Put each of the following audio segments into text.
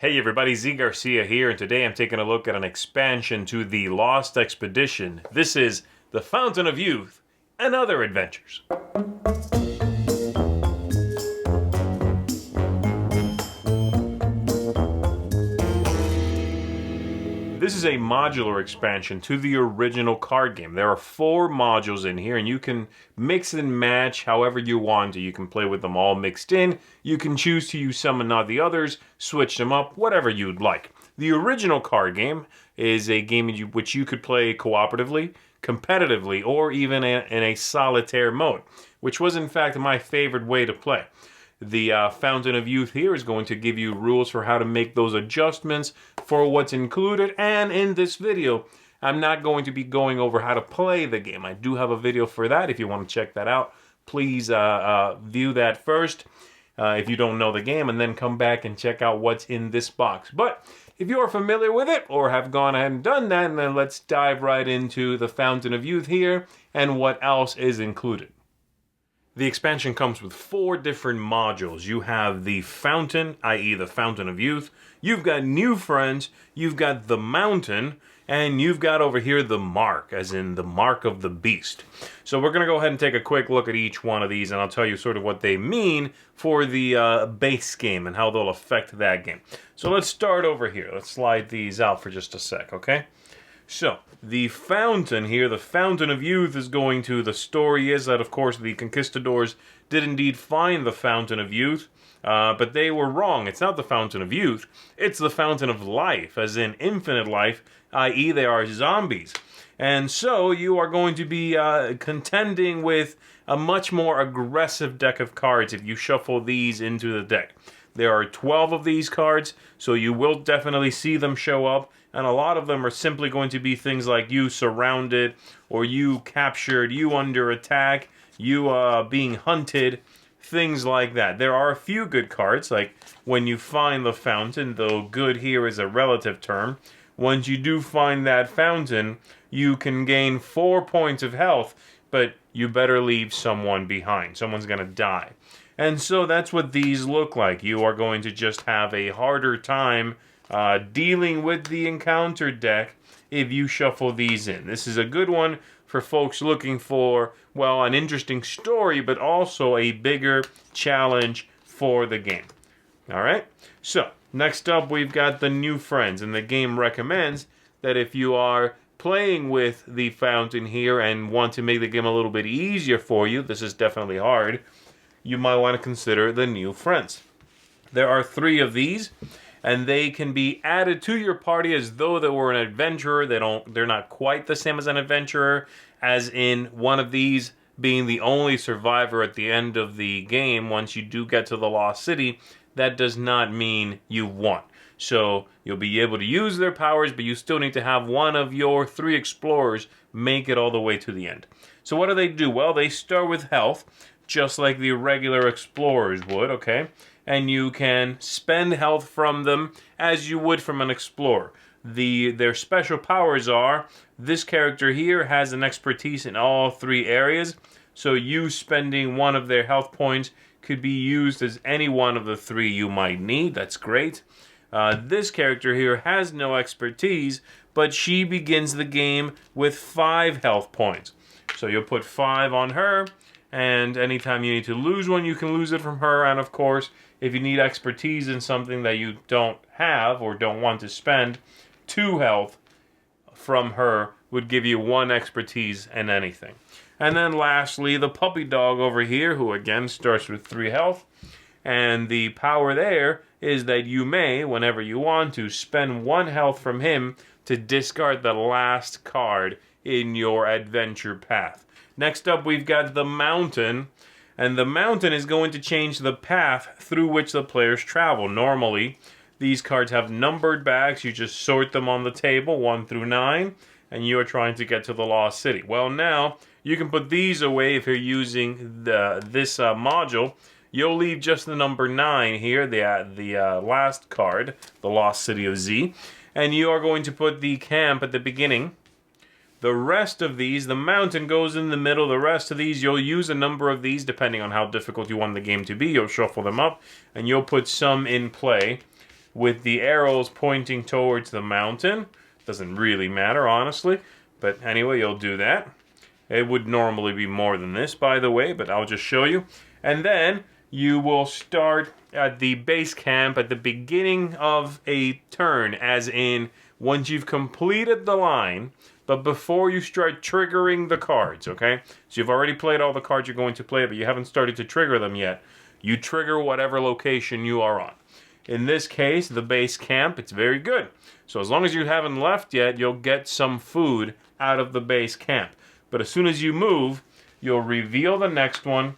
Hey everybody, Garcia here, and today I'm taking a look at an expansion to the Lost Expedition. This is The Fountain of Youth and Other Adventures. This is a modular expansion to the original card game. There are 4 modules in here, and you can mix and match however you want to. You can play with them all mixed in. You can choose to use some and not the others, switch them up, whatever you'd like. The original card game is a game in which you could play cooperatively, competitively, or even in a solitaire mode, which was in fact my favorite way to play. The Fountain of Youth here is going to give you rules for how to make those adjustments for what's included, and in this video I'm not going to be going over how to play the game. I do have a video for that. If you want to check that out, please view that first if you don't know the game, and then come back and check out what's in this box. But if you are familiar with it or have gone ahead and done that, then let's dive right into the Fountain of Youth here and what else is included. The expansion comes with 4 different modules. You have the Fountain, i.e. the Fountain of Youth. You've got New Friends, you've got the Mountain, and you've got over here the Mark, as in the Mark of the Beast. So we're going to go ahead and take a quick look at each one of these, and I'll tell you sort of what they mean for the base game and how they'll affect that game. So let's start over here. Let's slide these out for just a sec, okay? So, the Fountain here, the Fountain of Youth, is going to... The story is that, of course, the conquistadors did indeed find the Fountain of Youth, but they were wrong. It's not the Fountain of Youth, it's the Fountain of Life, as in infinite life, i.e. they are zombies. And so, you are going to be contending with a much more aggressive deck of cards if you shuffle these into the deck. There are 12 of these cards, so you will definitely see them show up, and a lot of them are simply going to be things like you surrounded, or you captured, you under attack, you being hunted, things like that. There are a few good cards, like when you find the Fountain, though good here is a relative term. Once you do find that Fountain, you can gain 4 points of health, but you better leave someone behind. Someone's going to die. And so that's what these look like. You are going to just have a harder time dealing with the encounter deck if you shuffle these in. This is a good one for folks looking for, well, an interesting story, but also a bigger challenge for the game. Alright? So, next up we've got the New Friends, and the game recommends that if you are playing with the Fountain here and want to make the game a little bit easier for you, this is definitely hard, you might want to consider the New Friends. There are 3 of these, and they can be added to your party as though they were an adventurer. They're not quite the same as an adventurer, as in one of these being the only survivor at the end of the game. Once you do get to the Lost City, that does not mean you won. So you'll be able to use their powers, but you still need to have one of your 3 explorers make it all the way to the end. So what do? Well, they start with health, just like the regular explorers would, okay? And you can spend health from them as you would from an explorer. Their special powers are, this character here has an expertise in all 3 areas, so you spending one of their health points could be used as any one of the 3 you might need. That's great. This character here has no expertise, but she begins the game with 5 health points. So you'll put 5 on her, and anytime you need to lose one, you can lose it from her. And of course, if you need expertise in something that you don't have or don't want to spend, 2 health from her would give you 1 expertise in anything. And then lastly, the puppy dog over here, who again starts with 3 health. And the power there is that you may, whenever you want to, spend 1 health from him to discard the last card in your adventure path. Next up, we've got the Mountain, and the Mountain is going to change the path through which the players travel. Normally, these cards have numbered bags. You just sort them on the table, 1 through 9, and you are trying to get to the Lost City. Well, now, you can put these away if you're using this module. You'll leave just the number 9 here, the last card, the Lost City of Z, and you are going to put the camp at the beginning. The rest of these, the Mountain goes in the middle. The rest of these, you'll use a number of these depending on how difficult you want the game to be. You'll shuffle them up, and you'll put some in play. with the arrows pointing towards the mountain. Doesn't really matter, honestly. But anyway, you'll do that. It would normally be more than this, by the way, but I'll just show you. And then you will start at the base camp at the beginning of a turn, as in once you've completed the line, but before you start triggering the cards, okay? So you've already played all the cards you're going to play, but you haven't started to trigger them yet. You trigger whatever location you are on. In this case, the base camp, it's very good. So as long as you haven't left yet, you'll get some food out of the base camp. But as soon as you move, you'll reveal the next one.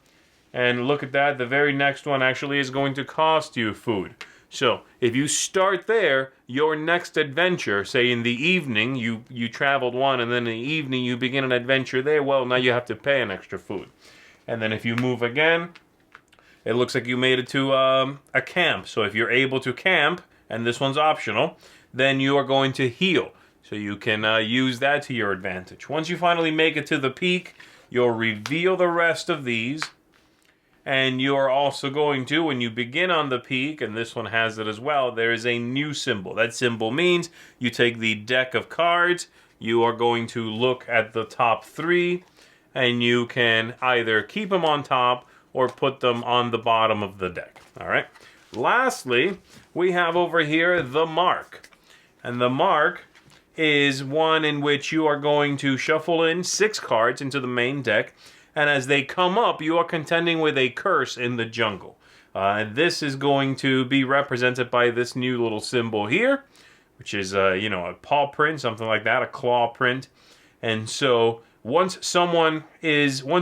And look at that, the very next one actually is going to cost you food. So if you start there, your next adventure, say in the evening, you traveled one, and then in the evening you begin an adventure there, well, now you have to pay an extra food. And then if you move again, it looks like you made it to a camp. So if you're able to camp, and this one's optional, then you are going to heal. So you can use that to your advantage. Once you finally make it to the peak, you'll reveal the rest of these. And you're also going to, when you begin on the peak, and this one has it as well, there is a new symbol. That symbol means you take the deck of cards, you are going to look at the top 3, and you can either keep them on top or put them on the bottom of the deck. All right. Lastly, we have over here the mark. And the mark is one in which you are going to shuffle in 6 cards into the main deck. And as they come up, you are contending with a curse in the jungle. And this is going to be represented by this new little symbol here, which is, a paw print, something like that, a claw print. And so once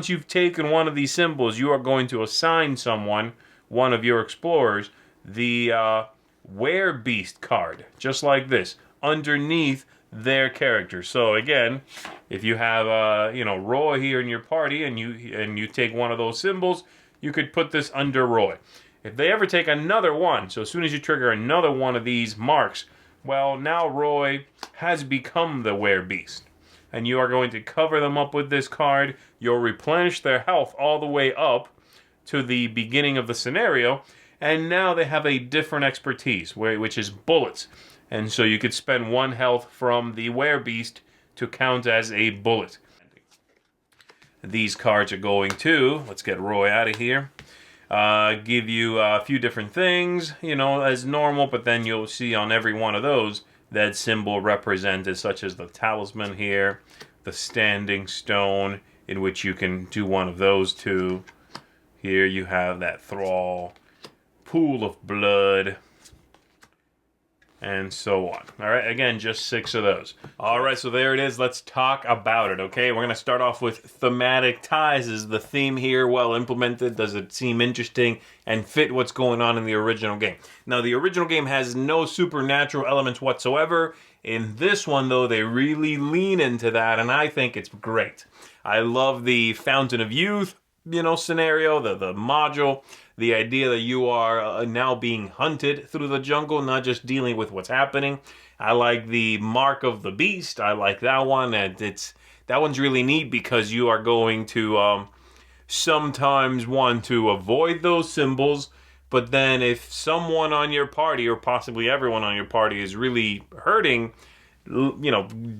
you've taken one of these symbols, you are going to assign someone, one of your explorers, the Werebeast card, just like this, underneath their character. So again, if you have Roy here in your party and you take one of those symbols, you could put this under Roy. If they ever take another one, so as soon as you trigger another one of these marks, well, now Roy has become the Werebeast. And you are going to cover them up with this card. You'll replenish their health all the way up to the beginning of the scenario, and now they have a different expertise, which is bullets. And so you could spend 1 health from the Werebeast to count as a bullet. These cards are going to, let's get Roy out of here, give you a few different things, as normal, but then you'll see on every one of those that symbol represented, such as the talisman here, the standing stone, in which you can do one of those 2. Here you have that thrall, pool of blood, and so on. All right, again, just 6 of those. All right, so there it is. Let's talk about it, okay? We're going to start off with thematic ties. Is the theme here well implemented? Does it seem interesting and fit what's going on in the original game? Now, the original game has no supernatural elements whatsoever. In this one, though, they really lean into that, and I think it's great. I love the Fountain of Youth, scenario, the module. The idea that you are now being hunted through the jungle, not just dealing with what's happening. I like the Mark of the Beast. I like that one. And that one's really neat because you are going to sometimes want to avoid those symbols. But then if someone on your party, or possibly everyone on your party, is really hurting,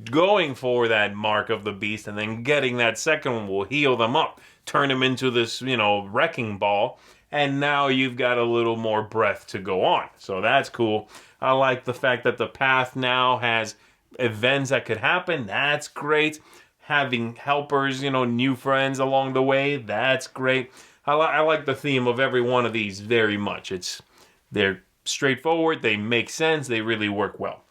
going for that Mark of the Beast and then getting that second one will heal them up, turn them into this, wrecking ball. And now you've got a little more breath to go on. So that's cool. I like the fact that the path now has events that could happen. That's great. Having helpers, new friends along the way. That's great. I like the theme of every one of these very much. They're straightforward. They make sense. They really work well.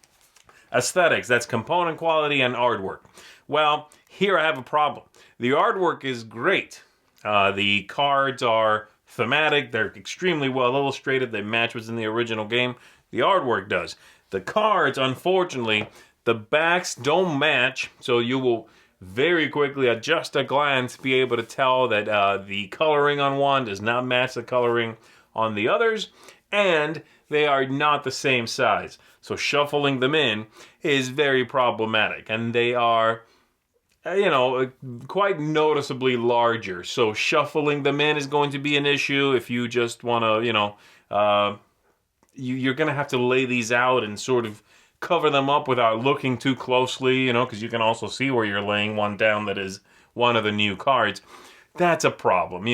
Aesthetics. That's component quality and artwork. Well, here I have a problem. The artwork is great. The cards are thematic. They're extremely well illustrated. They match what's in the original game. The artwork does. The cards, unfortunately, the backs don't match, so you will very quickly, at just a glance, be able to tell that the coloring on one does not match the coloring on the others, and they are not the same size. So shuffling them in is very problematic, and they are quite noticeably larger. So shuffling them in is going to be an issue if you just want to, you're going to have to lay these out and sort of cover them up without looking too closely, because you can also see where you're laying one down that is one of the new cards. That's a problem,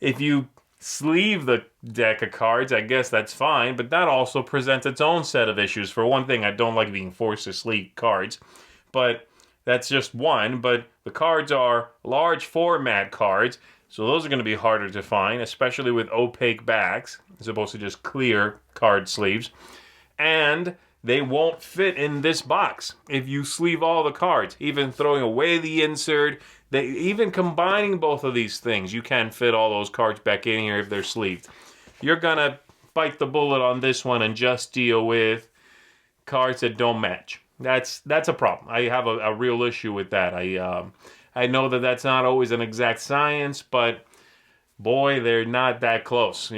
If you sleeve the deck of cards, I guess that's fine, but that also presents its own set of issues. For one thing, I don't like being forced to sleeve cards, but that's just one. But the cards are large format cards, so those are going to be harder to find, especially with opaque backs, as opposed to just clear card sleeves. And they won't fit in this box if you sleeve all the cards. Even throwing away the insert, even combining both of these things, you can fit all those cards back in here if they're sleeved. You're going to bite the bullet on this one and just deal with cards that don't match. That's a problem. I have a real issue with that. I know that that's not always an exact science, but boy, they're not that close,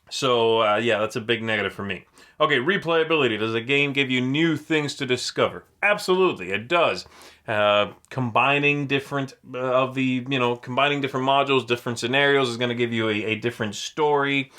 So, yeah, that's a big negative for me. Okay, replayability. Does a game give you new things to discover? Absolutely, it does. Combining different combining different modules, different scenarios is going to give you a different story.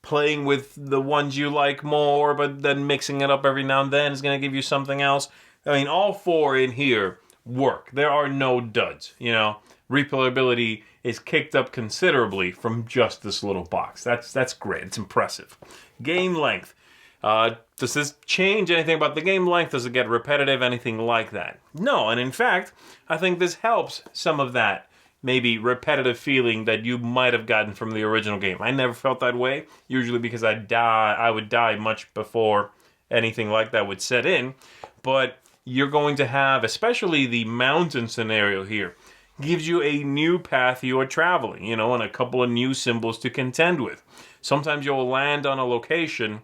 Playing with the ones you like more, but then mixing it up every now and then is going to give you something else. I mean, all four in here work. There are no duds, Replayability is kicked up considerably from just this little box. That's great. It's impressive. Game length. Does this change anything about the game length? Does it get repetitive? Anything like that? No, and in fact, I think this helps some of that maybe repetitive feeling that you might have gotten from the original game. I never felt that way, usually because I would die much before anything like that would set in. But you're going to have, especially the mountain scenario here, gives you a new path you are traveling, and a couple of new symbols to contend with. Sometimes you'll land on a location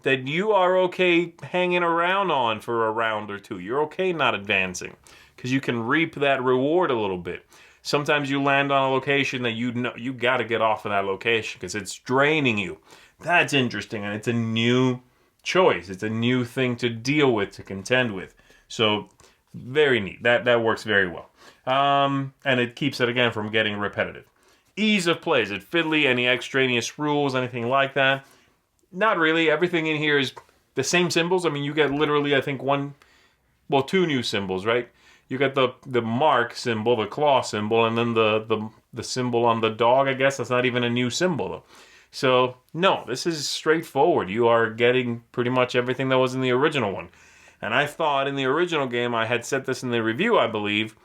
that you are okay hanging around on for a round or two. You're okay not advancing because you can reap that reward a little bit. Sometimes you land on a location that you got to get off of that location because it's draining you. That's interesting, and it's a new choice. It's a new thing to deal with, to contend with. So very neat. That works very well. And it keeps it, again, from getting repetitive. Ease of play. Is it fiddly? Any extraneous rules? Anything like that? Not really. Everything in here is the same symbols. I mean, you get literally, I think, two new symbols, right? You get the mark symbol, the claw symbol, and then the symbol on the dog, I guess. That's not even a new symbol, though. So, no, this is straightforward. You are getting pretty much everything that was in the original one. And I thought in the original game, I had said this in the review, I believe,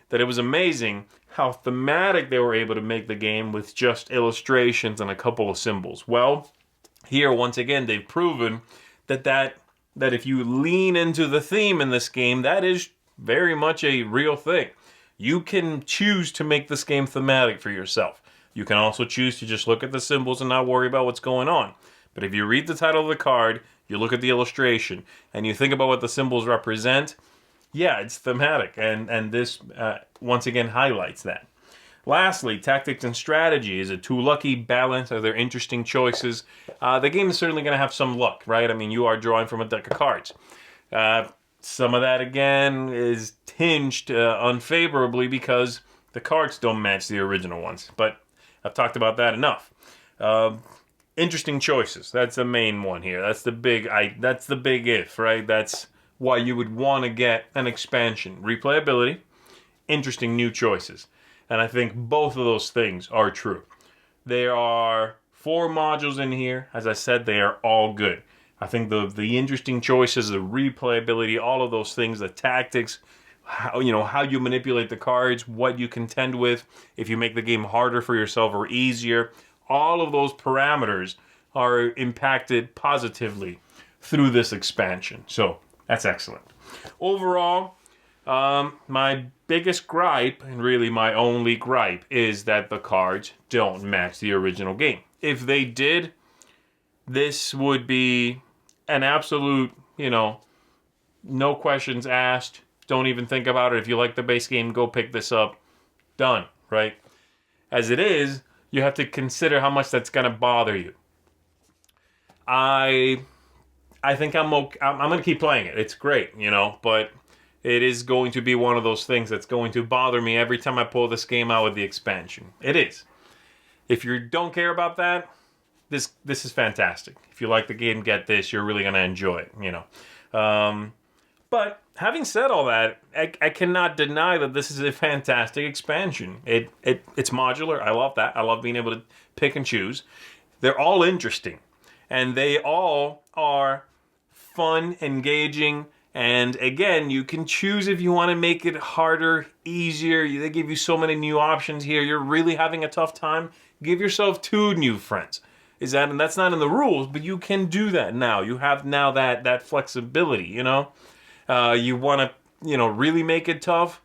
that it was amazing how thematic they were able to make the game with just illustrations and a couple of symbols. Well, here, once again, they've proven that if you lean into the theme in this game, that is very much a real thing. You can choose to make this game thematic for yourself. You can also choose to just look at the symbols and not worry about what's going on. But if you read the title of the card, you look at the illustration, and you think about what the symbols represent, yeah, it's thematic. And this, once again, highlights that. Lastly, tactics and strategy. Is it too lucky? Balance? Are there interesting choices? The game is certainly going to have some luck, right? I mean, you are drawing from a deck of cards. Some of that, again, is tinged unfavorably because the cards don't match the original ones. But I've talked about that enough. Interesting choices. That's the main one here. That's the big if, right? That's why you would want to get an expansion. Replayability, interesting new choices. And I think both of those things are true. There are 4 modules in here. As I said, they are all good. I think the interesting choices, the replayability, all of those things, the tactics, how you manipulate the cards, what you contend with, if you make the game harder for yourself or easier, all of those parameters are impacted positively through this expansion. So that's excellent. Overall, my biggest gripe, and really my only gripe, is that the cards don't match the original game. If they did, this would be an absolute, no questions asked. Don't even think about it. If you like the base game, go pick this up. Done, right? As it is, you have to consider how much that's going to bother you. I think I'm okay. I'm going to keep playing it. It's great, but it is going to be one of those things that's going to bother me every time I pull this game out with the expansion. It is. If you don't care about that, this is fantastic. If you like the game, get this. You're really gonna enjoy it. You know. But having said all that, I cannot deny that this is a fantastic expansion. It's modular. I love that. I love being able to pick and choose. They're all interesting, and they all are fun, engaging, and again, you can choose if you want to make it harder, easier. They give you so many new options here. You're really having a tough time. Give yourself 2 new friends. And that's not in the rules, but you can do that now. You have now that flexibility, you know. You want to, you know, really make it tough?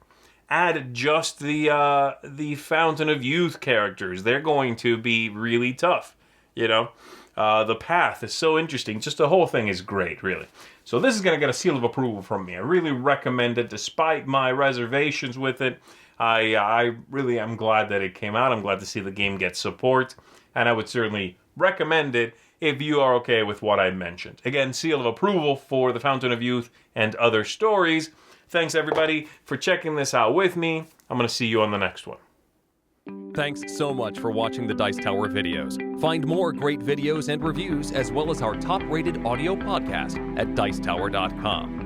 Add just the Fountain of Youth characters. They're going to be really tough, you know. The path is so interesting. Just the whole thing is great, really. So this is going to get a seal of approval from me. I really recommend it, despite my reservations with it. I really am glad that it came out. I'm glad to see the game get support, and I would certainly recommend it if you are okay with what I mentioned. Again, seal of approval for the Fountain of Youth and other stories. Thanks, everybody, for checking this out with me. I'm going to see you on the next one. Thanks so much for watching the Dice Tower videos. Find more great videos and reviews, as well as our top-rated audio podcast at Dicetower.com.